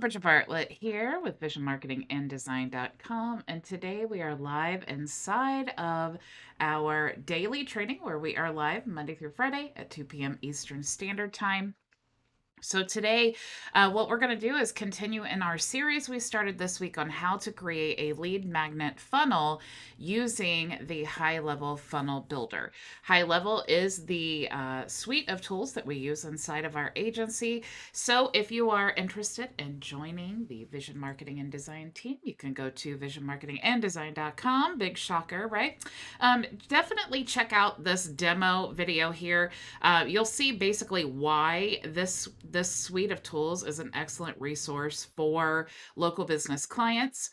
Bridget Bartlett here with visionmarketinganddesign.com, and today we are live inside of our daily training where we are live Monday through Friday at 2 p.m. Eastern Standard Time. So today, what we're going to do is continue in our series we started this week on how to create a lead magnet funnel using the High Level Funnel Builder. High Level is the suite of tools that we use inside of our agency. So if you are interested in joining the Vision Marketing and Design team, you can go to visionmarketinganddesign.com. Big shocker, right? Definitely check out this demo video here. You'll see basically why this suite of tools is an excellent resource for local business clients.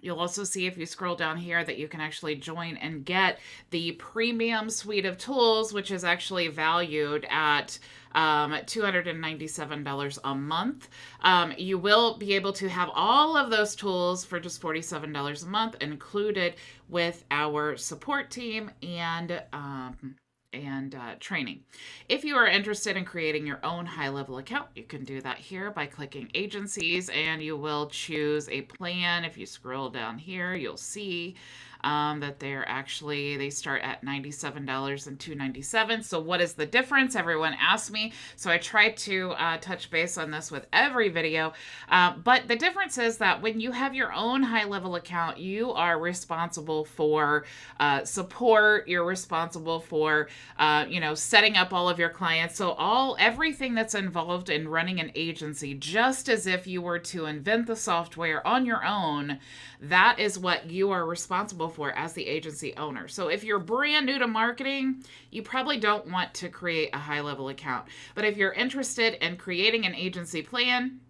You'll also see if you scroll down here that you can actually join and get the premium suite of tools, which is actually valued at $297 a month. You will be able to have all of those tools for just $47 a month, included with our support team and training. If you are interested in creating your own high-level account, you can do that here by clicking agencies, and you will choose a plan. If you scroll down here, you'll see that they start at $97 and $297. So what is the difference? Everyone asks me. So I try to touch base on this with every video. But the difference is that when you have your own high-level account, you are responsible for support. You're responsible for setting up all of your clients. So everything that's involved in running an agency, just as if you were to invent the software on your own, that is what you are responsible for as the agency owner. So if you're brand new to marketing, you probably don't want to create a high-level account. But if you're interested in creating an agency plan,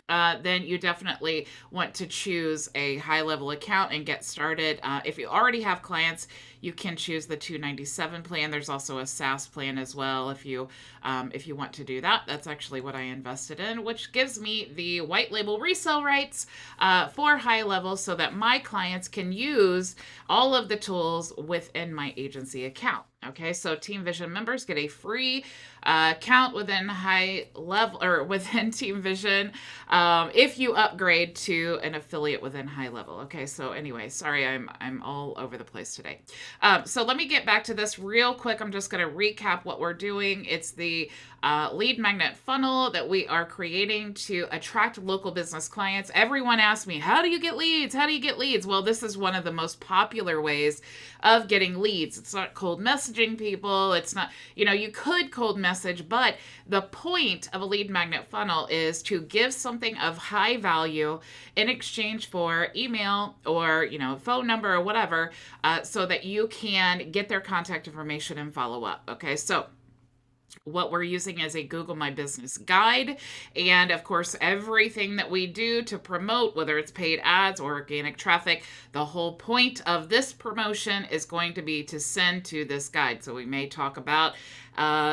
then you definitely want to choose a high-level account and get started. If you already have clients, you can choose the $297 plan. There's also a SaaS plan as well if you want to do that. That's actually what I invested in, which gives me the white label resale rights for high level so that my clients can use all of the tools within my agency account. Okay, so Team Vision members get a free account within High Level or within Team Vision if you upgrade to an affiliate within High Level. Okay, so anyway, sorry, I'm all over the place today. So let me get back to this real quick. I'm just going to recap what we're doing. It's the lead magnet funnel that we are creating to attract local business clients. Everyone asks me, how do you get leads? How do you get leads? Well, this is one of the most popular ways of getting leads. It's not cold messaging people. It's not, you could cold message, but the point of a lead magnet funnel is to give something of high value in exchange for email or, phone number or whatever, so that you can get their contact information and follow up. Okay, so what we're using is a Google My Business guide. And of course, everything that we do to promote, whether it's paid ads or organic traffic, the whole point of this promotion is going to be to send to this guide. So we may talk about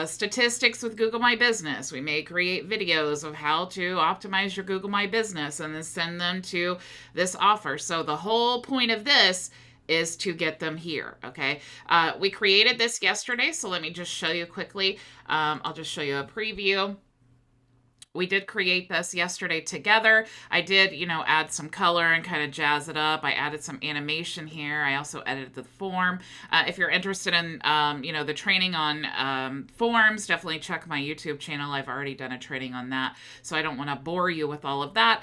statistics with Google My Business. We may create videos of how to optimize your Google My Business and then send them to this offer. So the whole point of this is to get them here, okay? We created this yesterday, so let me just show you quickly. I'll just show you a preview. We did create this yesterday together. I did, add some color and kind of jazz it up. I added some animation here. I also edited the form. If you're interested in, the training on forms, definitely check my YouTube channel. I've already done a training on that, so I don't want to bore you with all of that.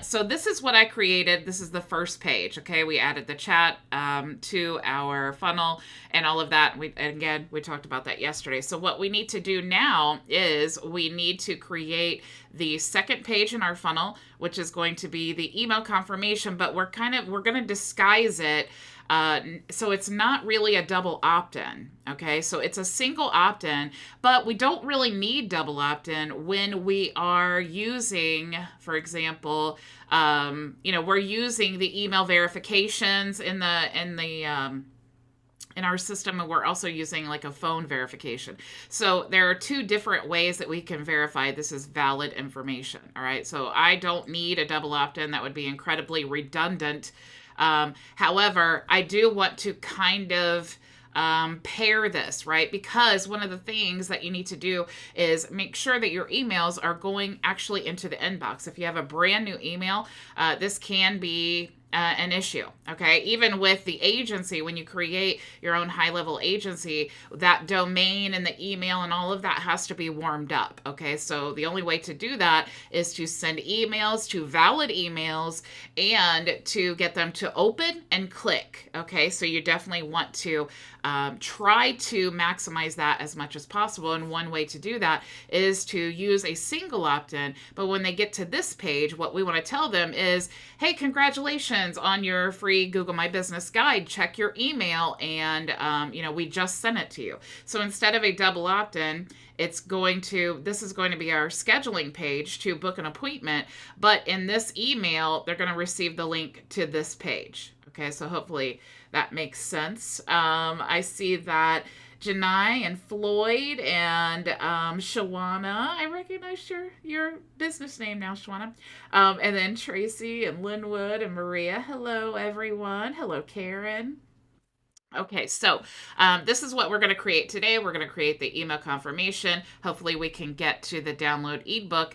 So this is what I created. This is the first page, okay? We added the chat to our funnel and all of that. We talked about that yesterday. So what we need to do now is we need to create the second page in our funnel, which is going to be the email confirmation, but we're going to disguise it so it's not really a double opt-in. Okay, so it's a single opt-in, but we don't really need double opt-in when we are using, for example, we're using the email verifications in our system, and we're also using like a phone verification. So there are two different ways that we can verify this is valid information. All right, so I don't need a double opt-in. That would be incredibly redundant. However, I do want to kind of pair this, right? Because one of the things that you need to do is make sure that your emails are going actually into the inbox. If you have a brand new email, this can be an issue. Okay. Even with the agency, when you create your own high level agency, that domain and the email and all of that has to be warmed up. Okay. So the only way to do that is to send emails, to valid emails, and to get them to open and click. Okay. So you definitely want to try to maximize that as much as possible. And one way to do that is to use a single opt in. But when they get to this page, what we want to tell them is, hey, congratulations on your free Google My Business guide. Check your email, and we just sent it to you. So instead of a double opt in, this is going to be our scheduling page to book an appointment. But in this email, they're going to receive the link to this page. Okay, so hopefully that makes sense. I see that Janai and Floyd and Shawana. I recognize your business name now, Shawana. And then Tracy and Linwood and Maria. Hello, everyone. Hello, Karen. Okay, so this is what we're going to create today. We're going to create the email confirmation. Hopefully we can get to the download ebook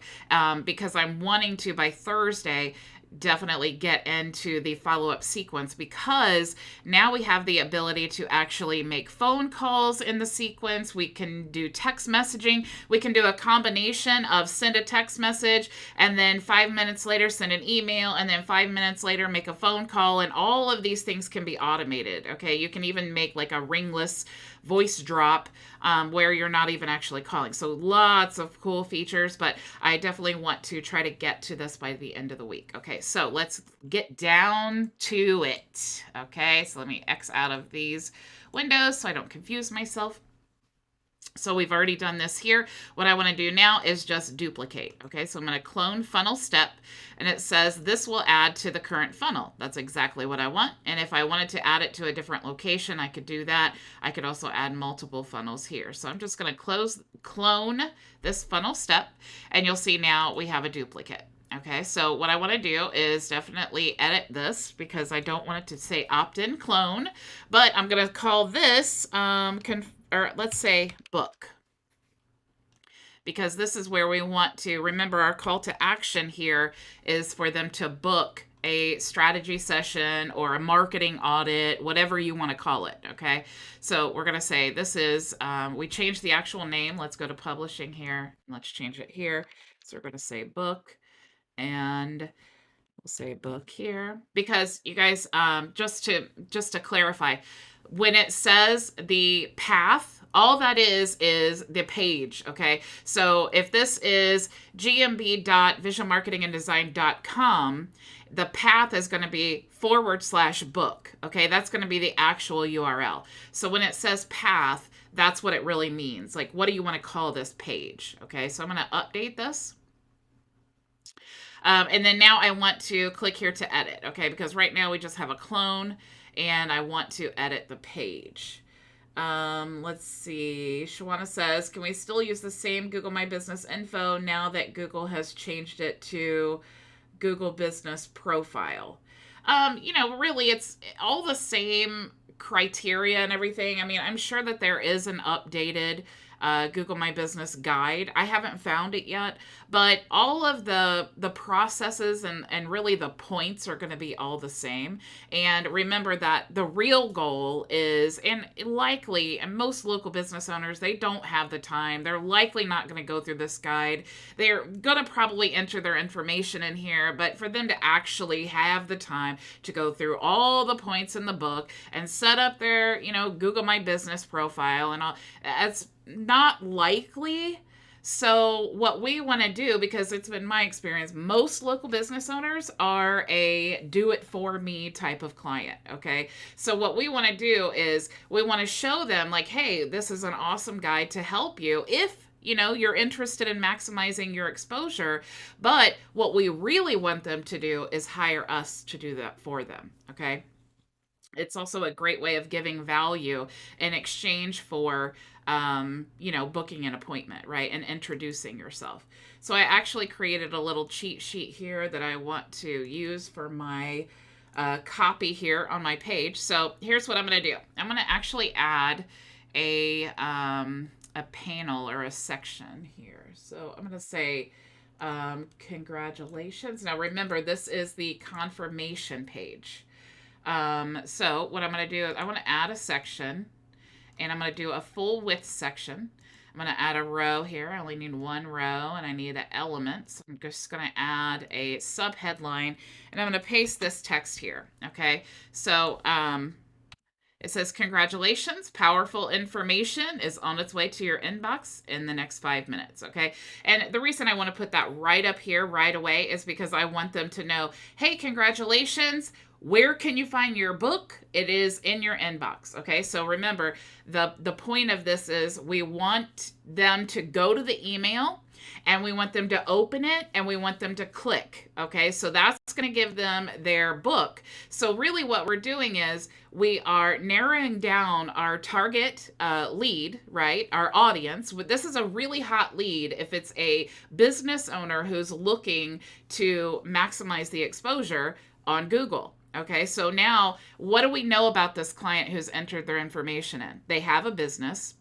because I'm wanting to, by Thursday, definitely get into the follow-up sequence, because now we have the ability to actually make phone calls in the sequence. We can do text messaging. We can do a combination of send a text message and then 5 minutes later send an email, and then 5 minutes later make a phone call, and all of these things can be automated. Okay, you can even make like a ringless voice drop where you're not even actually calling. So lots of cool features, but I definitely want to try to get to this by the end of the week. Okay, so let's get down to it. Okay, so let me X out of these windows so I don't confuse myself. So we've already done this here. What I want to do now is just duplicate. Okay, so I'm going to clone funnel step, and it says this will add to the current funnel. That's exactly what I want. And if I wanted to add it to a different location, I could do that. I could also add multiple funnels here. So I'm just going to clone this funnel step, and you'll see now we have a duplicate. Okay, so what I want to do is definitely edit this because I don't want it to say opt-in clone, but I'm going to call this or let's say book, because this is where we want to remember our call to action here is for them to book a strategy session or a marketing audit, whatever you want to call it. Okay, so we're going to say this is we changed the actual name. Let's go to publishing here. Let's change it here. So we're going to say book, and we'll say book here, because you guys, just to clarify, when it says the path, all that is the page. Okay, so if this is gmb.visualmarketinganddesign.com, the path is going to be /book. Okay, that's going to be the actual URL. So when it says path, that's what it really means. Like, what do you want to call this page? Okay, so I'm going to update this. And then now I want to click here to edit, okay? Because right now we just have a clone, and I want to edit the page. Let's see. Shawana says, can we still use the same Google My Business info now that Google has changed it to Google Business Profile? Really, it's all the same criteria and everything. I mean, I'm sure that there is an updated Google My Business guide. I haven't found it yet, but all of the processes and really the points are going to be all the same. And remember that the real goal is, and likely, and most local business owners, they don't have the time. They're likely not going to go through this guide. They're going to probably enter their information in here, but for them to actually have the time to go through all the points in the book and set up their, Google My Business profile and all, that's not likely. So what we want to do, because it's been my experience, most local business owners are a do it for me type of client. Okay. So what we want to do is we want to show them like, hey, this is an awesome guide to help you if you're interested in maximizing your exposure. But what we really want them to do is hire us to do that for them. Okay. It's also a great way of giving value in exchange for, booking an appointment, right? And introducing yourself. So I actually created a little cheat sheet here that I want to use for my copy here on my page. So here's what I'm going to do. I'm going to actually add a panel or a section here. So I'm going to say, congratulations. Now remember, this is the confirmation page. So what I'm going to do is I want to add a section, and I'm going to do a full width section. I'm going to add a row here. I only need one row, and I need an element. So I'm just going to add a subheadline, and I'm going to paste this text here. Okay. So, it says, congratulations, powerful information is on its way to your inbox in the next 5 minutes, okay? And the reason I want to put that right up here right away is because I want them to know, hey, congratulations, where can you find your book? It is in your inbox, okay? So remember, the point of this is we want them to go to the email, and we want them to open it, and we want them to click, okay? So that's going to give them their book. So really what we're doing is we are narrowing down our target lead, right? Our audience. This is a really hot lead if it's a business owner who's looking to maximize the exposure on Google. Okay, so now what do we know about this client who's entered their information in? They have a business.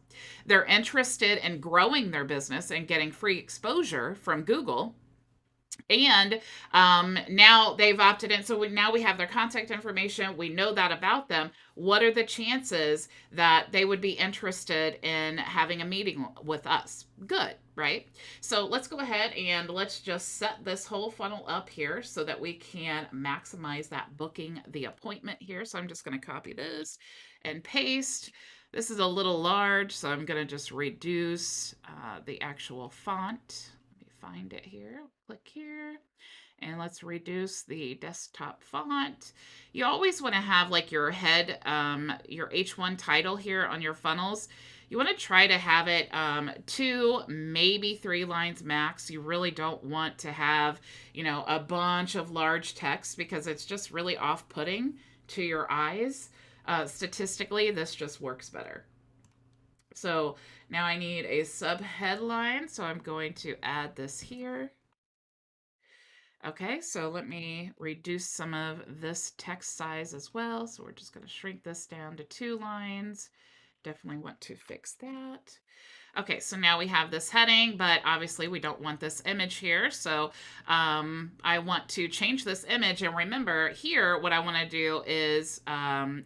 They're interested in growing their business and getting free exposure from Google. And now they've opted in. So now we have their contact information. We know that about them. What are the chances that they would be interested in having a meeting with us? Good, right? So let's go ahead and let's just set this whole funnel up here so that we can maximize that booking the appointment here. So I'm just going to copy this and paste. This is a little large, so I'm going to just reduce the actual font. Let me find it here. Click here. And let's reduce the desktop font. You always want to have like your head, your H1 title here on your funnels. You want to try to have it 2, maybe 3 lines max. You really don't want to have, a bunch of large text because it's just really off-putting to your eyes. Statistically, this just works better. So now I need a subheadline, so I'm going to add this here. Okay, so let me reduce some of this text size as well. So we're just going to shrink this down to 2 lines. Definitely want to fix that. Okay, so now we have this heading, but obviously we don't want this image here. So I want to change this image. And remember here, what I want to do is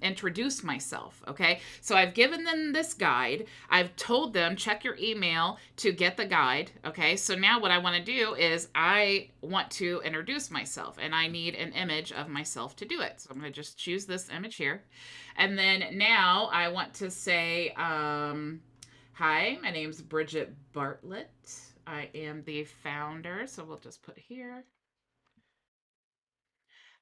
introduce myself, okay? So I've given them this guide. I've told them, check your email to get the guide, okay? So now what I want to do is I want to introduce myself, and I need an image of myself to do it. So I'm going to just choose this image here. And then now I want to say, hi, my name's Bridget Bartlett. I am the founder, so we'll just put here.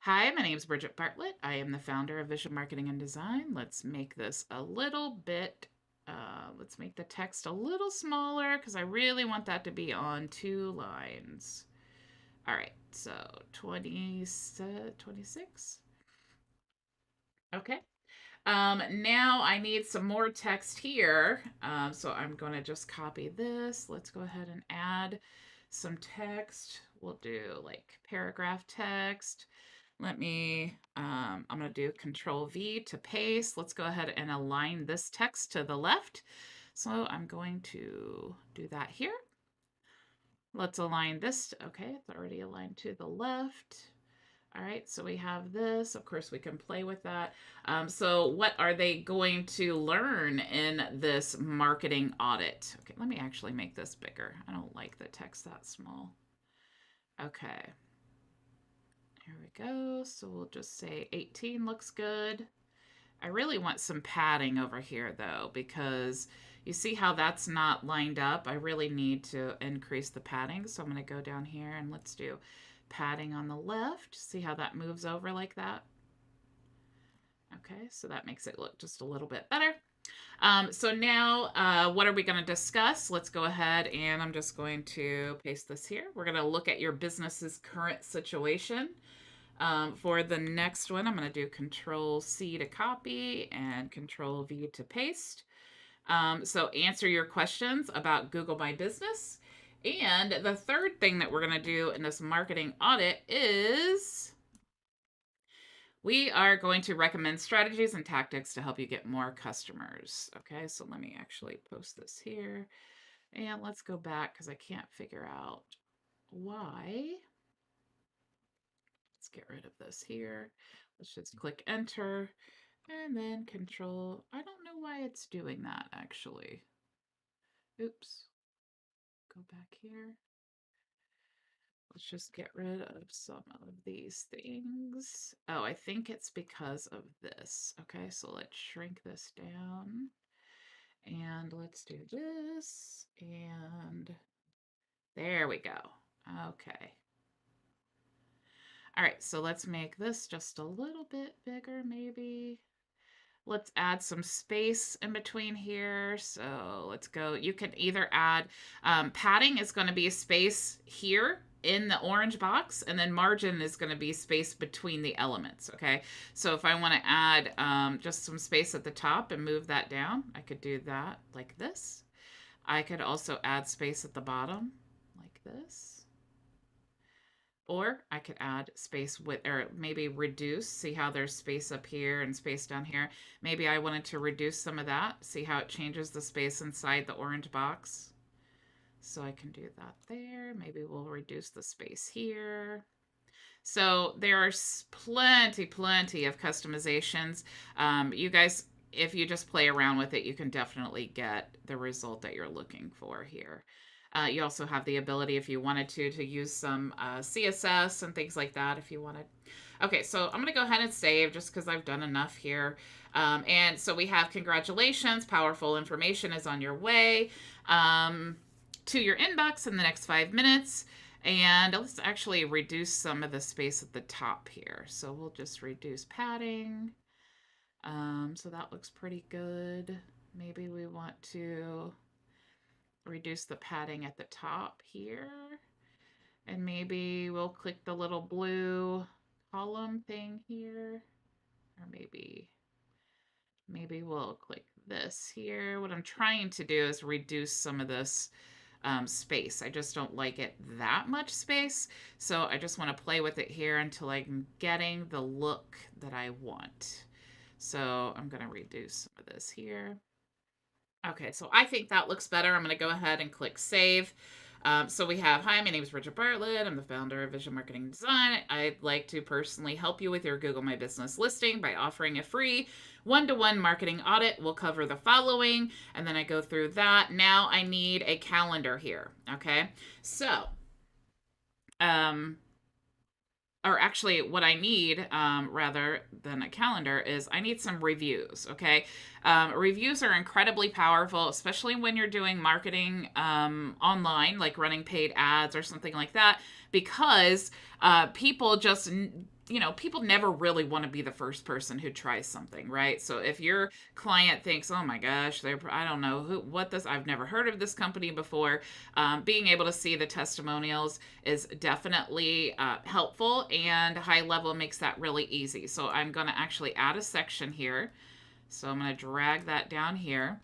Hi, my name's Bridget Bartlett. I am the founder of Vision Marketing and Design. Let's make this a little bit, let's make the text a little smaller because I really want that to be on 2 lines. All right, so 26. Okay. Now I need some more text here. So I'm going to just copy this. Let's go ahead and add some text. We'll do like paragraph text. I'm going to do Control V to paste. Let's go ahead and align this text to the left. So I'm going to do that here. Let's align this. Okay, it's already aligned to the left. All right, so we have this. Of course, we can play with that. So what are they going to learn in this marketing audit? Okay, let me actually make this bigger. I don't like the text that small. Okay. Here we go. So we'll just say 18 looks good. I really want some padding over here, though, because you see how that's not lined up? I really need to increase the padding. So I'm going to go down here and let's do padding on the left. See how that moves over like that? Okay, so that makes it look just a little bit better. So now what are we going to discuss? Let's go ahead and I'm just going to paste this here. We're going to look at your business's current situation. For the next one, I'm going to do Control C to copy and Control V to paste. So answer your questions about Google My Business. And the third thing that we're going to do in this marketing audit is We are going to recommend strategies and tactics to help you get more customers. Okay, so let me actually post this here. And let's go back because I can't figure out why. Let's get rid of this here. Let's just click enter and then control. I don't know why it's doing that actually. Oops. Go back here. Let's just get rid of some of these things. Oh, I think it's because of this. Okay, so let's shrink this down. And let's do this. And there we go. Okay. All right, so let's make this just a little bit bigger, maybe. Let's add some space in between here. So let's go. You can either add padding is going to be a space here in the orange box, and then margin is going to be space between the elements. Okay. So if I want to add just some space at the top and move that down, I could do that like this. I could also add space at the bottom like this. Or I could add space with, or maybe reduce. See how there's space up here and space down here? Maybe I wanted to reduce some of that. See how it changes the space inside the orange box? So I can do that there. Maybe we'll reduce the space here. So there are plenty of customizations. You guys, if you just play around with it, you can definitely get the result that you're looking for here. You also have the ability, if you wanted to use some CSS and things like that if you wanted. Okay, so I'm going to go ahead and save just because I've done enough here. And so we have congratulations, powerful information is on your way to your inbox in the next 5 minutes. And let's actually reduce some of the space at the top here. So we'll just reduce padding. So that looks pretty good. Maybe we want to reduce the padding at the top here. And maybe we'll click the little blue column thing here. Or maybe we'll click this here. What I'm trying to do is reduce some of this space. I just don't like it that much space. So I just want to play with it here until I'm getting the look that I want. So I'm going to reduce some of this here. Okay, so I think that looks better. I'm going to go ahead and click save. So we have, hi, my name is Bridget Bartlett. I'm the founder of Vision Marketing Design. I'd like to personally help you with your Google My Business listing by offering a free one-to-one marketing audit. We'll cover the following, and then I go through that. Now I need a calendar here, okay? So, or actually what I need rather than a calendar is I need some reviews, okay? Reviews are incredibly powerful, especially when you're doing marketing online, like running paid ads or something like that, because people just, people never really want to be the first person who tries something, right? So if your client thinks, oh my gosh, I don't know I've never heard of this company before, being able to see the testimonials is definitely helpful, and high level makes that really easy. So I'm going to actually add a section here. So I'm going to drag that down here.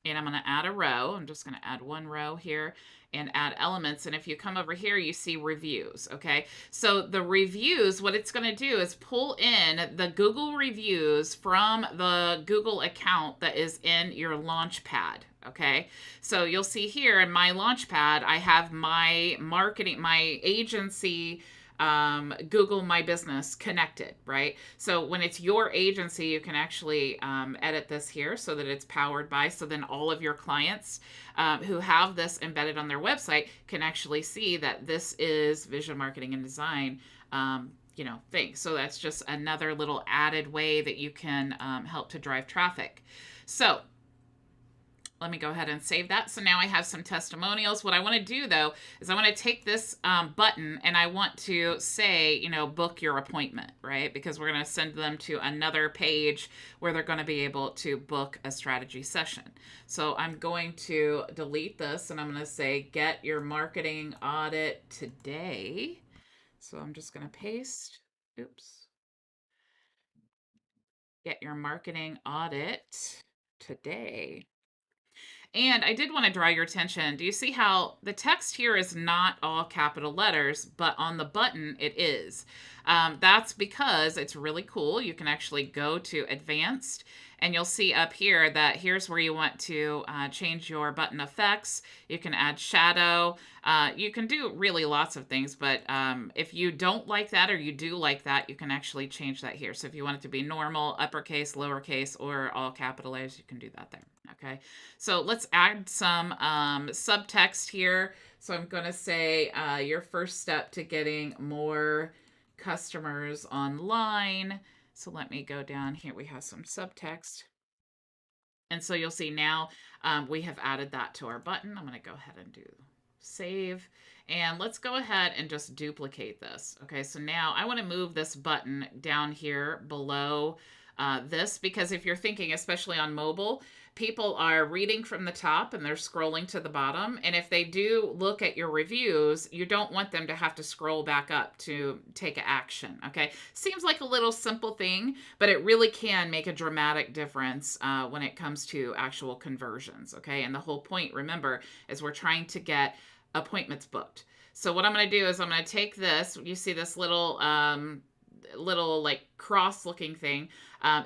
And I'm going to add a row. I'm just going to add one row here and add elements. And if you come over here, you see reviews. Okay. So the reviews, what it's going to do is pull in the Google reviews from the Google account that is in your Launchpad. Okay. So you'll see here in my Launchpad, I have my marketing, my agency, Google My Business connected, right? So when it's your agency, you can actually edit this here so that it's powered by, so then all of your clients who have this embedded on their website can actually see that this is Vision Marketing and Design thing. So that's just another little added way that you can help to drive traffic. So let me go ahead and save that. So now I have some testimonials. What I want to do though, is I want to take this button and I want to say, book your appointment, right? Because we're going to send them to another page where they're going to be able to book a strategy session. So I'm going to delete this and I'm going to say, get your marketing audit today. So I'm just going to paste, oops, get your marketing audit today. And I did want to draw your attention. Do you see how the text here is not all capital letters, but on the button it is? That's because it's really cool. You can actually go to advanced and you'll see up here that here's where you want to change your button effects. You can add shadow. You can do really lots of things, but if you don't like that or you do like that, you can actually change that here. So if you want it to be normal, uppercase, lowercase, or all capital letters, you can do that there. Okay, so let's add some subtext here. So I'm going to say your first step to getting more customers online. So let me go down here. We have some subtext. And so you'll see now we have added that to our button. I'm going to go ahead and do save. And let's go ahead and just duplicate this. Okay, so now I want to move this button down here below this, because if you're thinking, especially on mobile, people are reading from the top and they're scrolling to the bottom. And if they do look at your reviews, you don't want them to have to scroll back up to take action. Okay. Seems like a little simple thing, but it really can make a dramatic difference when it comes to actual conversions. Okay. And the whole point, remember, is we're trying to get appointments booked. So what I'm going to do is I'm going to take this, you see this little like cross looking thing.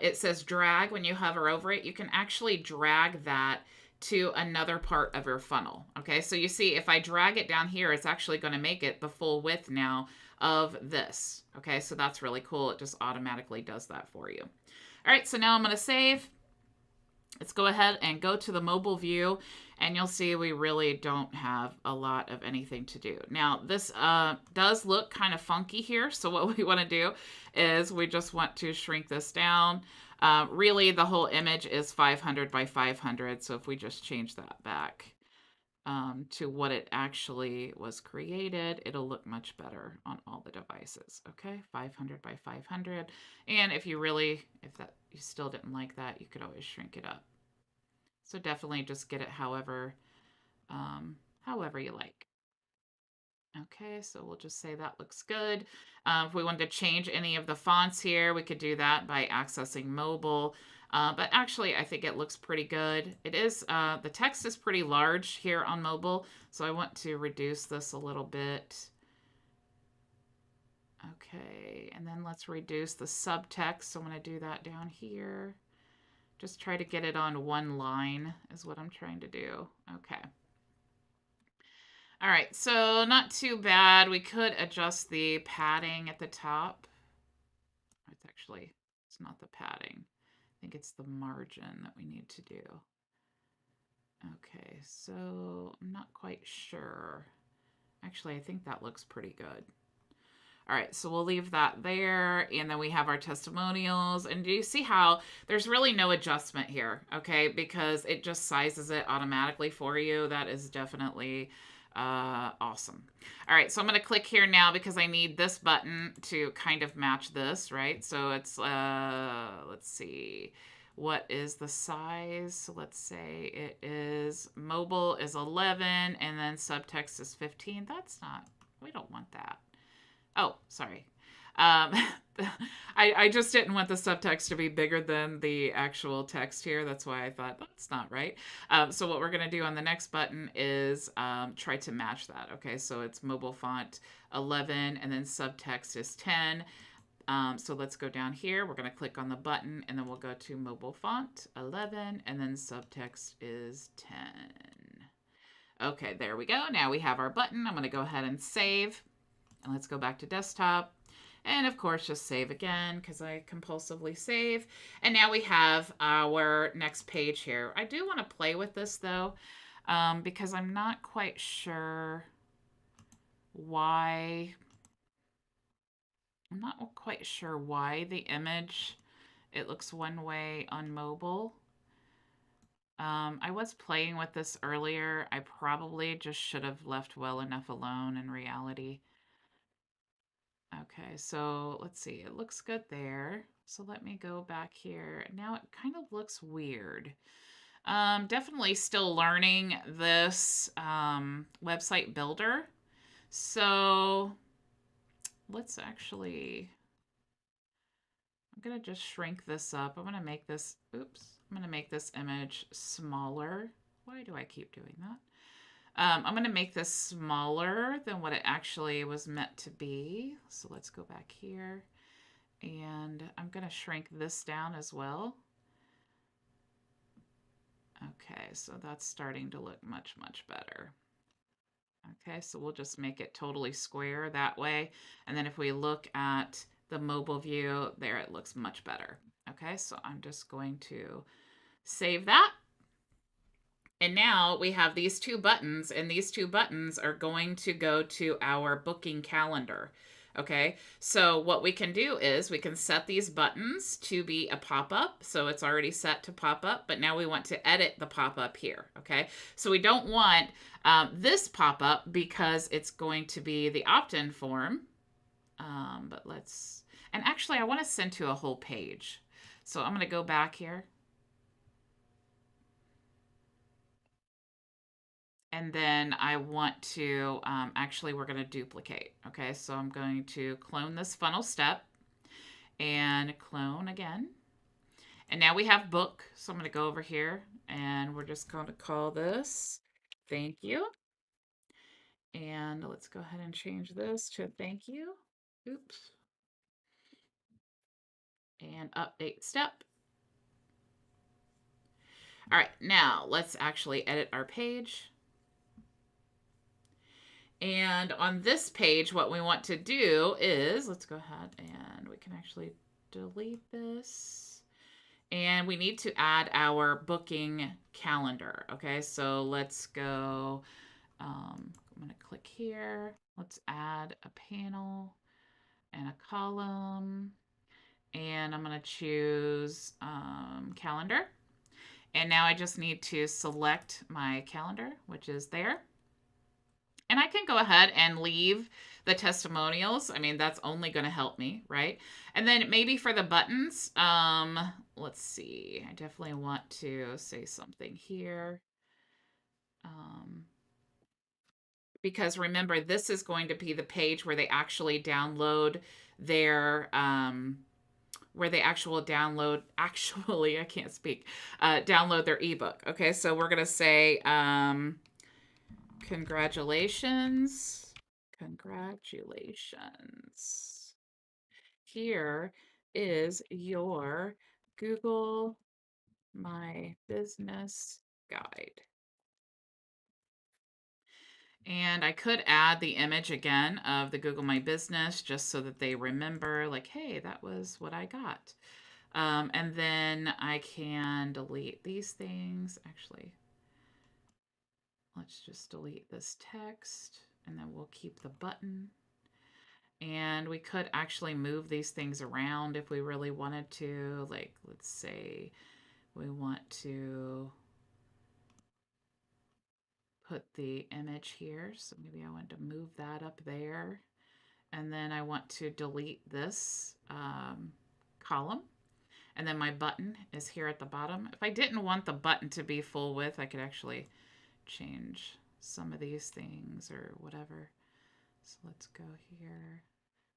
It says drag. When you hover over it, you can actually drag that to another part of your funnel. Okay, so you see if I drag it down here, it's actually going to make it the full width now of this. Okay, so that's really cool. It just automatically does that for you. All right, so now I'm going to save. Let's go ahead and go to the mobile view, and you'll see we really don't have a lot of anything to do. Now, this does look kind of funky here, so what we want to do is we just want to shrink this down. Really, the whole image is 500 by 500, so if we just change that back to what it actually was created, it'll look much better on all the devices. Okay, 500 by 500. And if you still didn't like that, you could always shrink it up. So definitely just get it however you like. Okay, so we'll just say that looks good. If we wanted to change any of the fonts here, we could do that by accessing mobile. But actually, I think it looks pretty good. It is, the text is pretty large here on mobile, so I want to reduce this a little bit. Okay, and then let's reduce the subtext. So I'm going to do that down here. Just try to get it on one line is what I'm trying to do. Okay. All right, so not too bad. We could adjust the padding at the top. It's not the padding. I think it's the margin that we need to do. Okay, so I'm not quite sure. Actually, I think that looks pretty good. All right, so we'll leave that there. And then we have our testimonials. And do you see how there's really no adjustment here, okay? Because it just sizes it automatically for you. That is definitely awesome. All right, so I'm going to click here now because I need this button to kind of match this, right? So it's, let's see, what is the size? So let's say it is, mobile is 11, and then subtext is 15. That's not, we don't want that. Oh, sorry. I just didn't want the subtext to be bigger than the actual text here. That's why I thought that's not right. So what we're going to do on the next button is try to match that. Okay, so it's mobile font 11 and then subtext is 10. So let's go down here. We're going to click on the button and then we'll go to mobile font 11 and then subtext is 10. Okay, there we go. Now we have our button. I'm going to go ahead and save. And let's go back to desktop. And of course, just save again because I compulsively save. And now we have our next page here. I do want to play with this though, because I'm not quite sure why. I'm not quite sure why the image, it looks one way on mobile. I was playing with this earlier. I probably just should have left well enough alone in reality. Okay, so let's see. It looks good there. So let me go back here. Now it kind of looks weird. Definitely still learning this website builder. So let's actually, I'm going to just shrink this up. I'm going to make this, oops, I'm going to make this image smaller. Why do I keep doing that? I'm going to make this smaller than what it actually was meant to be. So let's go back here. And I'm going to shrink this down as well. Okay, so that's starting to look much, much better. Okay, so we'll just make it totally square that way. And then if we look at the mobile view, there it looks much better. Okay, so I'm just going to save that. And now we have these two buttons, and these two buttons are going to go to our booking calendar. Okay, so what we can do is we can set these buttons to be a pop-up. So it's already set to pop up, but now we want to edit the pop-up here. Okay, so we don't want this pop-up because it's going to be the opt-in form. But let's, and actually I want to send to a whole page. So I'm going to go back here. And then I want to, actually, we're going to duplicate. Okay, so I'm going to clone this funnel step and clone again. And now we have book. So I'm going to go over here and we're just going to call this thank you. And let's go ahead and change this to thank you. Oops. And update step. All right, now let's actually edit our page. And on this page, what we want to do is, let's go ahead and we can actually delete this. And we need to add our booking calendar. Okay, so let's go, I'm going to click here. Let's add a panel and a column. And I'm going to choose calendar. And now I just need to select my calendar, which is there. And I can go ahead and leave the testimonials. I mean, that's only going to help me, right? And then maybe for the buttons, let's see. I definitely want to say something here. Because remember, this is going to be the page where they actually download their, where they actually, I can't speak, download their ebook. Okay, so we're going to say, congratulations. Congratulations. Here is your Google My Business guide. And I could add the image again of the Google My Business just so that they remember, like, hey, that was what I got. And then I can delete these things. Actually, let's just delete this text and then we'll keep the button. And we could actually move these things around if we really wanted to. Like, let's say we want to put the image here. So maybe I want to move that up there. And then I want to delete this column. And then my button is here at the bottom. If I didn't want the button to be full width, I could actually change some of these things or whatever. So let's go here.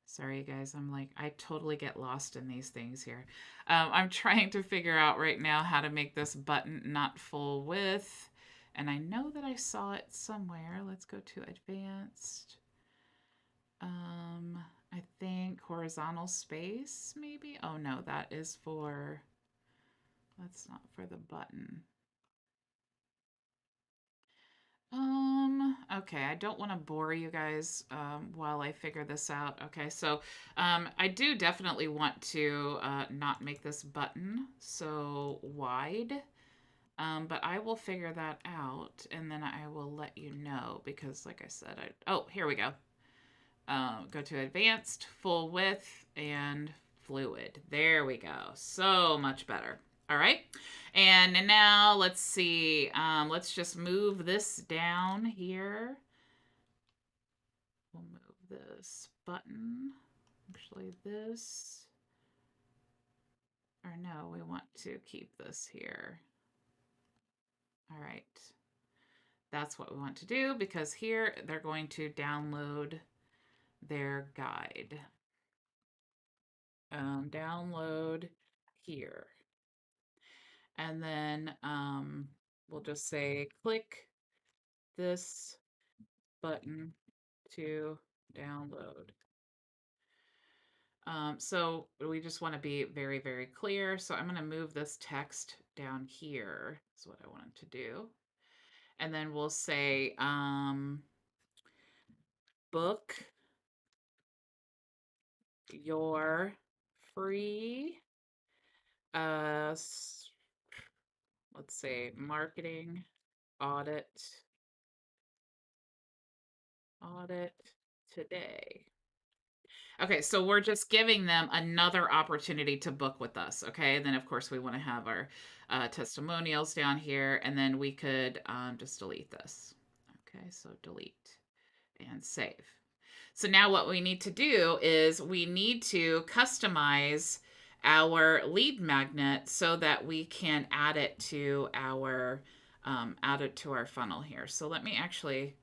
Sorry, guys. I'm like, I totally get lost in these things here. I'm trying to figure out right now how to make this button not full width. And I know that I saw it somewhere. Let's go to advanced. I think horizontal space, maybe. Oh, no, that is for, that's not for the button. Okay, I don't want to bore you guys while I figure this out. Okay, so I do definitely want to not make this button so wide, but I will figure that out and then I will let you know because like I said, oh, here we go. Go to advanced, full width, and fluid. There we go. So much better. All right. And now let's see. Let's just move this down here. We'll move this button. Actually, this. Or no, we want to keep this here. All right. That's what we want to do because here they're going to download their guide. Download here. And then we'll just say click this button to download. So we just want to be very, very clear. So I'm going to move this text down here is what I wanted to do. And then we'll say book your free, let's say marketing audit today. Okay, so we're just giving them another opportunity to book with us. Okay, and then of course we want to have our testimonials down here, and then we could just delete this. Okay, so delete and save. So now what we need to do is we need to customize our lead magnet so that we can add it to our funnel here. So let me actually,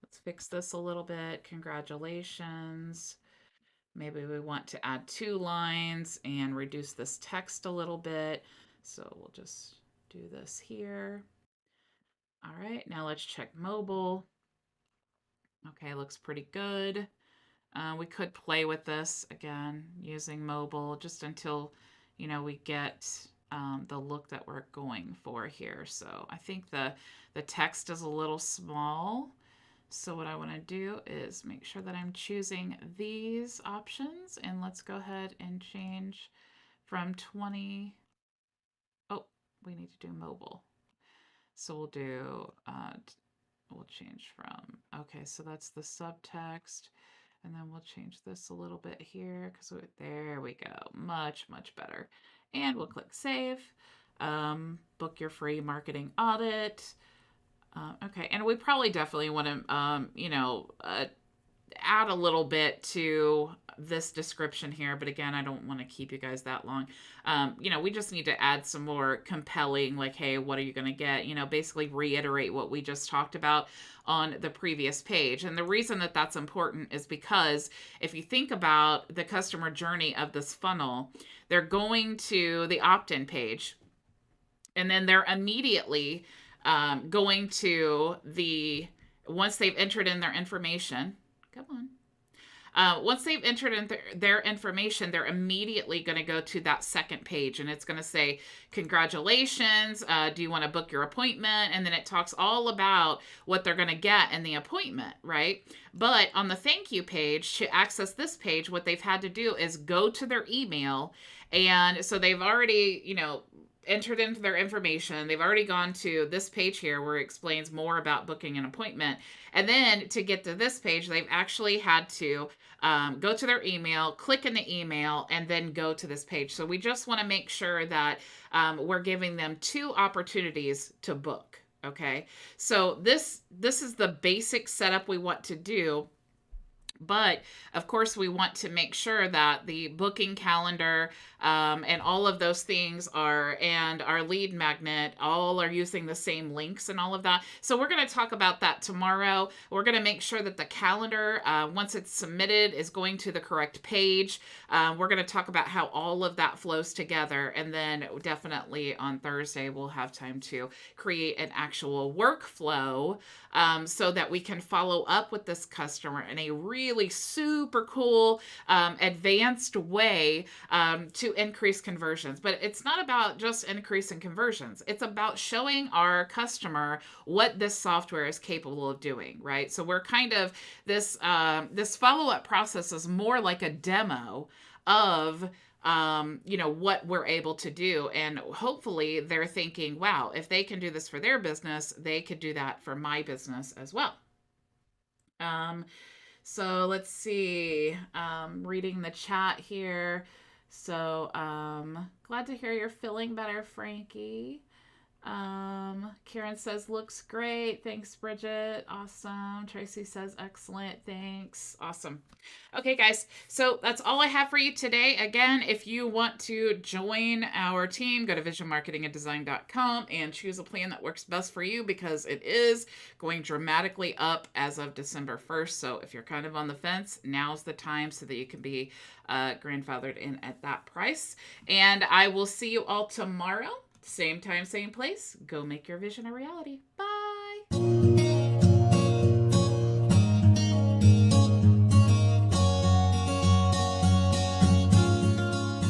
let's fix this a little bit. Congratulations. Maybe we want to add 2 lines and reduce this text a little bit. So we'll just do this here. All right, now let's check mobile. Okay, looks pretty good. We could play with this again using mobile just until, you know, we get the look that we're going for here. So I think the text is a little small. So what I want to do is make sure that I'm choosing these options, and let's go ahead and change from 20. Oh, we need to do mobile. So we'll do, we'll change from, okay, so that's the subtext. And then we'll change this a little bit here because there we go. Much, much better. And we'll click save. Book your free marketing audit. Okay, and we probably definitely want to, you know, add a little bit to this description here, but again, I don't want to keep you guys that long. You know, we just need to add some more compelling, like, hey, what are you going to get? You know, basically reiterate what we just talked about on the previous page. And the reason that that's important is because if you think about the customer journey of this funnel, they're going to the opt-in page, and then they're immediately going to the, once they've entered in their information, come on. Once they've entered in their information, they're immediately going to go to that second page, and it's going to say, congratulations, do you want to book your appointment? And then it talks all about what they're going to get in the appointment, right? But on the thank you page, to access this page, what they've had to do is go to their email. And so they've already, you know, entered into their information. They've already gone to this page here where it explains more about booking an appointment. And then to get to this page, they've actually had to go to their email, click in the email, and then go to this page. So we just want to make sure that we're giving them 2 opportunities to book. Okay. So this is the basic setup we want to do. But of course, we want to make sure that the booking calendar and all of those things are, and our lead magnet, all are using the same links and all of that. So we're going to talk about that tomorrow. We're going to make sure that the calendar, once it's submitted, is going to the correct page. We're going to talk about how all of that flows together. And then definitely on Thursday, we'll have time to create an actual workflow so that we can follow up with this customer in a really super cool, advanced way to increase conversions. But it's not about just increasing conversions. It's about showing our customer what this software is capable of doing, right? So we're kind of, this follow-up process is more like a demo of you know, what we're able to do. And hopefully they're thinking, wow, if they can do this for their business, they could do that for my business as well. So let's see, reading the chat here. So glad to hear you're feeling better, Frankie. Karen says, looks great. Thanks, Bridget. Awesome. Tracy says, excellent. Thanks. Awesome. Okay, guys. So that's all I have for you today. Again, if you want to join our team, go to visionmarketinganddesign.com and choose a plan that works best for you, because it is going dramatically up as of December 1st. So if you're kind of on the fence, now's the time so that you can be grandfathered in at that price. And I will see you all tomorrow. Same time, same place. Go make your vision a reality. Bye.